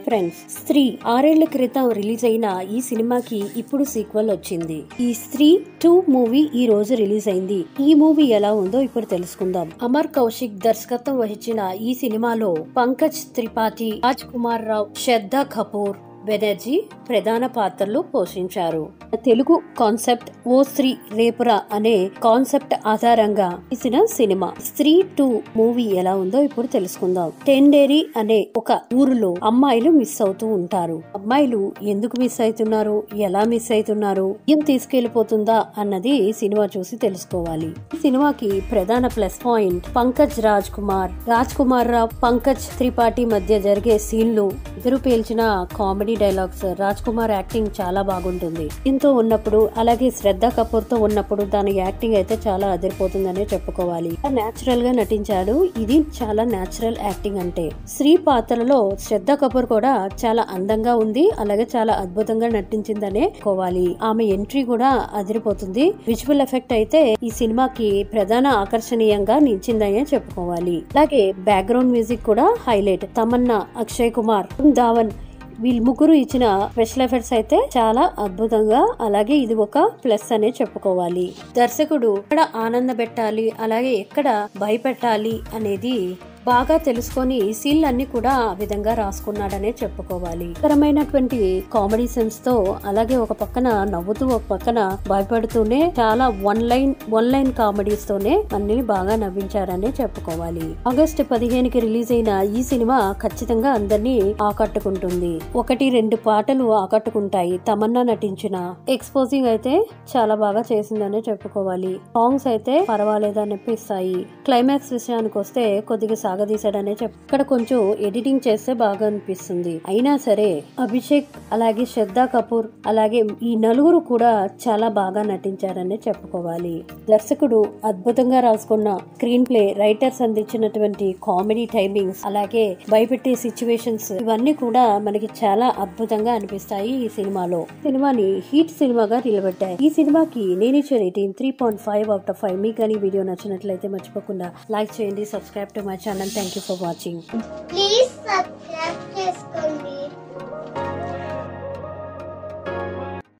Friends, స్త్రీ 6 ఏళ్ల క్రితం రిలీజ్ అయిన ఈ సినిమాకి ఇప్పుడు సీక్వెల్ వచ్చింది. ఈ స్త్రీ 2 మూవీ ఈ రోజు రిలీజ్ అయింది. ఈ మూవీ ఎలా ఉందో ఇప్పుడు తెలుసుకుందాం. అమర్ కౌశిక్ దర్శకత్వం వహించిన ఈ సినిమాలో పంకజ్ త్రిపాఠి, రాజ్ కుమార్ రావు, శ్రద్ధా కపూర్, బెనర్జీ ప్రధాన పాత్రలు పోషించారు. తెలుగు కాన్సెప్ట్ ఓ స్త్రీ రేపురా అనే కాన్సెప్ట్ ఆధారంగా తీసిన సినిమా. స్త్రీ 2 మూవీ ఎలా ఉందో ఇప్పుడు తెలుసుకుందాం. టెండేరి అనే ఒక ఊరిలో అమ్మాయిలు మిస్ అవుతూ ఉంటారు. అమ్మాయిలు ఎందుకు మిస్ అవుతున్నారు, ఎలా మిస్ అవుతున్నారు, ఏం తీసుకెళ్లిపోతుందా అన్నది సినిమా చూసి తెలుసుకోవాలి. ఈ సినిమాకి ప్రధాన ప్లస్ పాయింట్ పంకజ్ రాజ్ కుమార్ రావు, పంకజ్ త్రిపాఠి మధ్య జరిగే సీన్లు, ఇద్దరు పేల్చిన comedy dialogues, Raj Kumar acting చాలా బాగుంటుంది. దీంతో ఉన్నప్పుడు అలాగే శ్రద్ధా కపూర్ తో ఉన్నప్పుడు దాని యాక్టింగ్ అయితే చాలా అదిరిపోతుందనే చెప్పుకోవాలి. నేచురల్ గా నటించాడు. ఇది చాలా నేచురల్ యాక్టింగ్ అంటే. స్త్రీ పాత్రలో శ్రద్ధా కపూర్ కూడా చాలా అందంగా ఉంది, అలాగే చాలా అద్భుతంగా నటించిందనే కోవాలి. ఆమె ఎంట్రీ కూడా అదిరిపోతుంది. విజువల్ ఎఫెక్ట్ అయితే ఈ సినిమాకి ప్రధాన ఆకర్షణీయంగా నిలిచిందనే చెప్పుకోవాలి. అలాగే బ్యాక్గ్రౌండ్ మ్యూజిక్ కూడా హైలైట్. తమన్నా, అక్షయ్ కుమార్, ధావన్ వీళ్ళు ముగ్గురు ఇచ్చిన స్పెషల్ ఎఫెక్ట్స్ అయితే చాలా అద్భుతంగా, అలాగే ఇది ఒక ప్లస్ అనే చెప్పుకోవాలి. దర్శకుడు ఎక్కడ ఆనంద పెట్టాలి, అలాగే ఎక్కడ భయపెట్టాలి అనేది బాగా తెలుసుకొని సీన్లు అన్ని కూడా ఆ విధంగా రాసుకున్నాడనే చెప్పుకోవాలి. పరమైనటువంటి కామెడీ సెన్స్ తో, అలాగే ఒక పక్కన నవ్వుతూ ఒక పక్కన భయపడుతూనే చాలా వన్ లైన్ కామెడీస్ తోనే అన్ని బాగా నవ్వించారనే చెప్పుకోవాలి. ఆగస్టు 15కి రిలీజ్ అయిన ఈ సినిమా ఖచ్చితంగా అందరినీ ఆకట్టుకుంటుంది. 1-2 పాటలు ఆకట్టుకుంటాయి. తమన్నా నటించిన ఎక్స్పోజింగ్ అయితే చాలా బాగా చేసిందనే చెప్పుకోవాలి. సాంగ్స్ అయితే పర్వాలేదు అనిపిస్తాయి. క్లైమాక్స్ విషయానికి వస్తే కొద్దిగా సాగదీశాడనే ఇక్కడ కొంచెం ఎడిటింగ్ చేస్తే బాగా అనిపిస్తుంది. అయినా సరే అభిషేక్, అలాగే శ్రద్ధా కపూర్, అలాగే ఈ నలుగురు కూడా చాలా బాగా నటించారనే చెప్పుకోవాలి. దర్శకుడు అద్భుతంగా రాసుకున్న స్క్రీన్ ప్లే, రైటర్స్ అందించినటువంటి కామెడీ టైమింగ్స్, అలాగే భయపెట్టే సిచ్యువేషన్స్, ఇవన్నీ కూడా మనకి చాలా అద్భుతంగా అనిపిస్తాయి. ఈ సినిమాని హీట్ సినిమాగా నిలబెట్టాయి. ఈ సినిమాకి నేను ఇచ్చే రేటింగ్ 3.5/5. మీకు కానీ వీడియో నచ్చినట్లయితే మర్చిపోకుండా లైక్ చేయండి, subscribe to my channel. Thank you for watching. Please subscribe చేసుకోండి.